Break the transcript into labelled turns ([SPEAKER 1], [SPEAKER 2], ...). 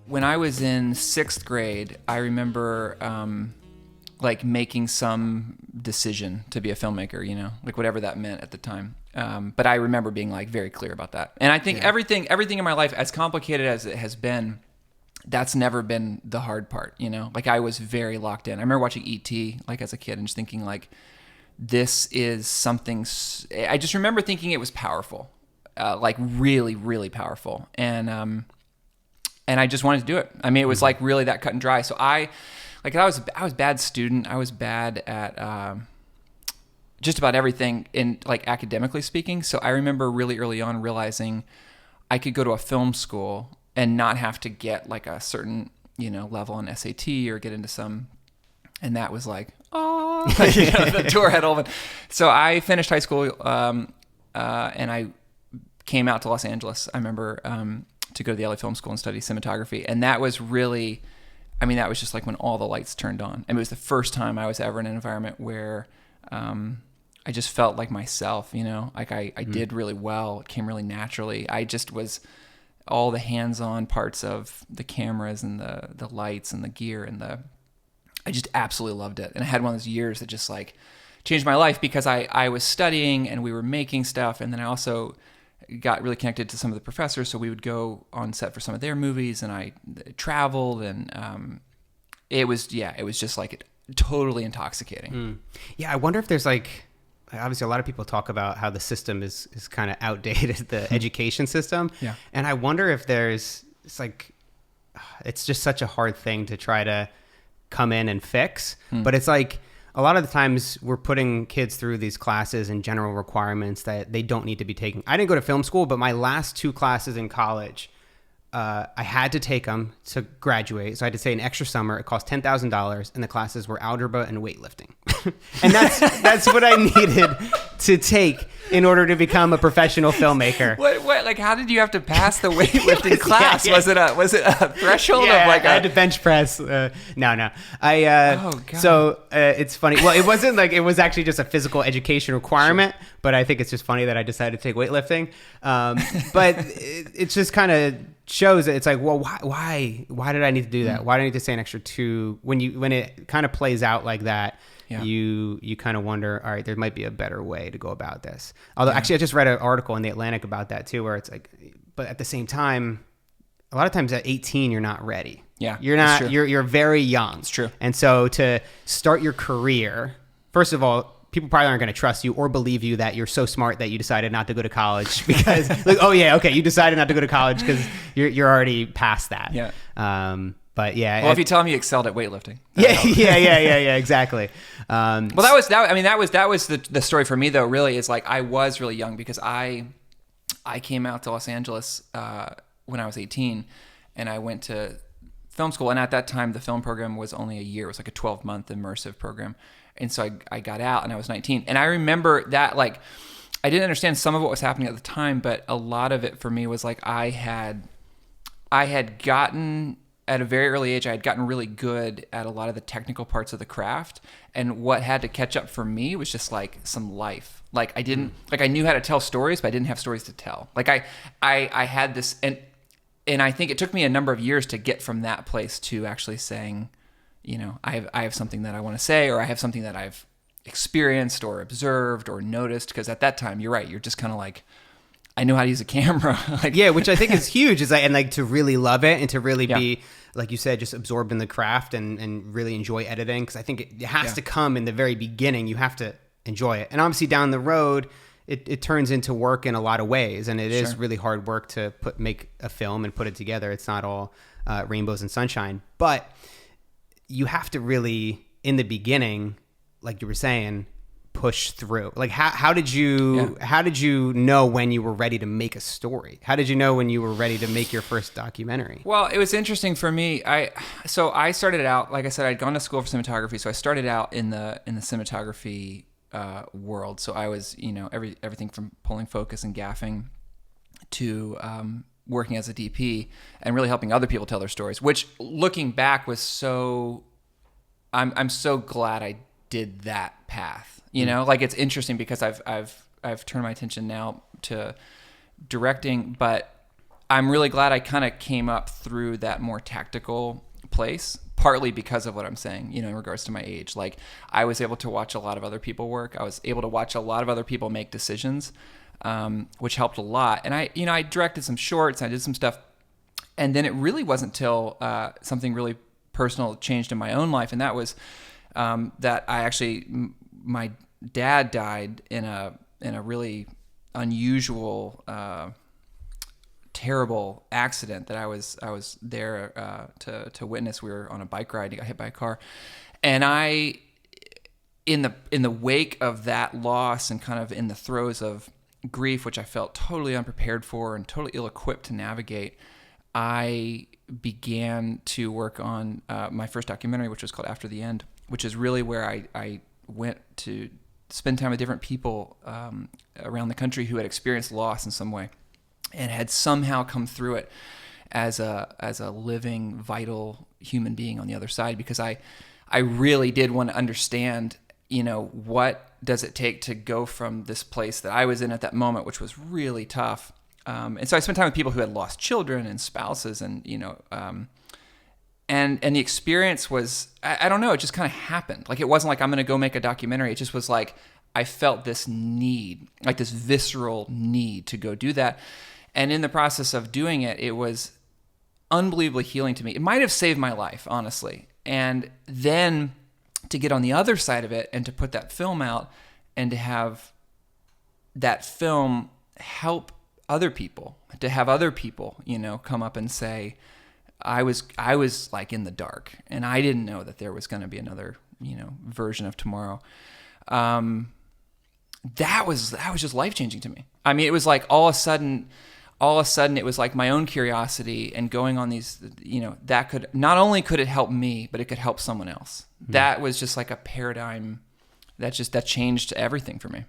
[SPEAKER 1] when I was in 6th grade, I remember like making some decision to be a filmmaker, like whatever that meant at the time. But I remember being like very clear about that. And I think everything in my life, as complicated as it has been, that's never been the hard part, Like I was very locked in. I remember watching E.T. like as a kid and just thinking like, this is something. I just remember thinking it was powerful, like really, really powerful. And I just wanted to do it. I mean, it was like really that cut and dry. So I was a bad student. I was bad at just about everything in like academically speaking. So I remember really early on realizing I could go to a film school and not have to get like a certain, level on SAT or get into some, and that was like, the door had opened. So I finished high school and I came out to Los Angeles. I remember to go to the LA Film School and study cinematography. And that was really, that was just like when all the lights turned on. I mean, it was the first time I was ever in an environment where I just felt like myself, like I did really well. It came really naturally. I just was all the hands-on parts of the cameras and the lights and the gear and I just absolutely loved it. And I had one of those years that just like changed my life because I was studying and we were making stuff. And then I also got really connected to some of the professors. So we would go on set for some of their movies and I traveled and it was just like totally intoxicating.
[SPEAKER 2] Yeah. I wonder if there's like, obviously a lot of people talk about how the system is kind of outdated, the education system.
[SPEAKER 1] Yeah.
[SPEAKER 2] And I wonder if it's just such a hard thing to try to come in and fix. But it's like a lot of the times we're putting kids through these classes and general requirements that they don't need to be taking. I didn't go to film school, but my last 2 classes in college, I had to take them to graduate. So I had to stay an extra summer. It cost $10,000 and the classes were algebra and weightlifting. And that's what I needed to take in order to become a professional filmmaker.
[SPEAKER 1] What like how did you have to pass the weightlifting class? Yeah. Was it a threshold of like
[SPEAKER 2] I had to bench press. No.
[SPEAKER 1] Oh, God.
[SPEAKER 2] So it's funny. Well, it wasn't like it was actually just a physical education requirement, sure. But I think it's just funny that I decided to take weightlifting. But it's just kind of shows that it's like, well, why did I need to do that? Why did I need to say an extra 2? When it kind of plays out like that, you kind of wonder, all right, there might be a better way to go about this. Although actually I just read an article in The Atlantic about that too, where it's like, but at the same time, a lot of times at 18, you're not ready.
[SPEAKER 1] Yeah.
[SPEAKER 2] You're not, you're very young.
[SPEAKER 1] It's true.
[SPEAKER 2] And so to start your career, first of all, people probably aren't going to trust you or believe you that you're so smart that you decided not to go to college because like, oh yeah, okay, you decided not to go to college because you're already past that.
[SPEAKER 1] Yeah.
[SPEAKER 2] But yeah.
[SPEAKER 1] Well, if you tell them you excelled at weightlifting.
[SPEAKER 2] Yeah, exactly.
[SPEAKER 1] Well, that was the story for me though. Really, is like I was really young because I came out to Los Angeles when I was 18, and I went to film school. And at that time, the film program was only a year. It was like a 12-month immersive program. And so I got out and I was 19. And I remember that, like, I didn't understand some of what was happening at the time, but a lot of it for me was like I had gotten, at a very early age, I had gotten really good at a lot of the technical parts of the craft. And what had to catch up for me was just like some life. Like I didn't, like I knew how to tell stories, but I didn't have stories to tell. Like I had this, and I think it took me a number of years to get from that place to actually saying, I have something that I want to say, or I have something that I've experienced or observed or noticed. Because at that time, you're right, you're just kind of like, I know how to use a camera. Like,
[SPEAKER 2] yeah, which I think is huge. And to really love it and to really be, like you said, just absorbed in the craft and really enjoy editing. Because I think it has to come in the very beginning. You have to enjoy it, and obviously down the road, it turns into work in a lot of ways, and it is really hard work to make a film and put it together. It's not all rainbows and sunshine, but you have to really, in the beginning, like you were saying, push through. Like how did you know when you were ready to make a story? How did you know when you were ready to make your first documentary?
[SPEAKER 1] Well, it was interesting for me. I started out, like I said, I'd gone to school for cinematography, so I started out in the cinematography world. So I was, everything from pulling focus and gaffing to working as a DP and really helping other people tell their stories, which looking back was so, I'm so glad I did that path. Like it's interesting because I've turned my attention now to directing, but I'm really glad I kind of came up through that more tactical place, partly because of what I'm saying, in regards to my age. Like, I was able to watch a lot of other people work. I was able to watch a lot of other people make decisions, which helped a lot. And I directed some shorts, I did some stuff. And then it really wasn't till something really personal changed in my own life. And that was that my dad died in a really unusual, terrible accident that I was there to witness. We were on a bike ride. He got hit by a car, and in the wake of that loss and kind of in the throes of grief, which I felt totally unprepared for and totally ill-equipped to navigate, I began to work on my first documentary, which was called After the End, which is really where I went to spend time with different people around the country who had experienced loss in some way and had somehow come through it as a living, vital human being on the other side, because I really did want to understand, what does it take to go from this place that I was in at that moment, which was really tough. And so I spent time with people who had lost children and spouses, and and the experience was, I don't know, it just kind of happened. Like, it wasn't like I'm going to go make a documentary. It just was like I felt this need, like this visceral need to go do that. And in the process of doing it, it was unbelievably healing to me. It might have saved my life, honestly. And then to get on the other side of it and to put that film out and to have that film help other people, to have other people, come up and say, I was like in the dark and I didn't know that there was going to be another, version of tomorrow. That was just life-changing to me. I mean, it was like all of a sudden it was like my own curiosity and going on these, that could, not only could it help me, but it could help someone else. Mm-hmm. That was just like a paradigm that changed everything for me.